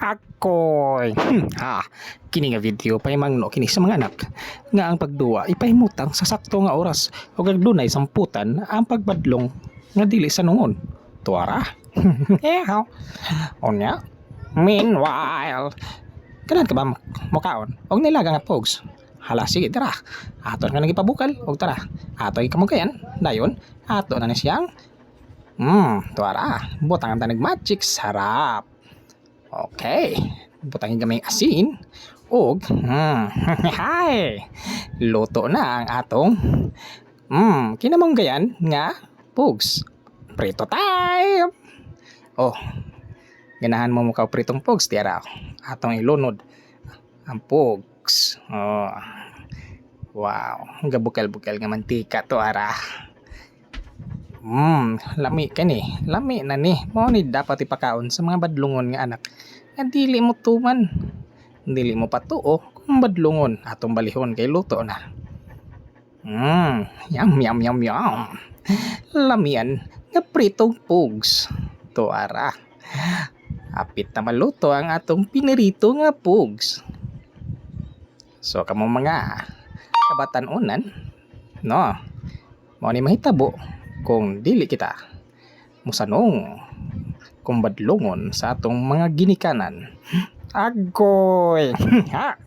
Ako'y kini nga video pahimangno kini sa mga anak nga ang pagduwa ipahimutang sa sakto nga oras ug dunay samputan ang pagbadlong nga dili sa nungon tuara. Ehaw onya meanwhile kanan ka ba mukaon og nilaga nga pogs hala sige tara aton nga nagipabukal og tara ato ikamugayan dayon ato na ni siyang tuara butang ta nagmagic sarap. Okay, butangin gamay asin og hay luto na ang atong kinamanggayan nga pugs. Prito time. Oh, ganahan mo mukaw pritong pugs tiara. Atong ilunod ang pugs. Oh. Wow, gabukal-bukal nga mantika to ara. Lami kani, lami na ni. Mo ni dapat ipakaon sa mga badlungon nga anak. Nga dili mo tuman. Dili mo patuo kung badlungon atong balihon kay luto na. Yum yum yum yum. Lamian nga pritong pugs. To ara. Apit na maluto ang atong pinirito nga pugs. So kamo mga kabatan-unan, no? Mo ni mahitabo kung dili kita musanong kung badlungon sa atong mga ginikanan. Agoy! Ha!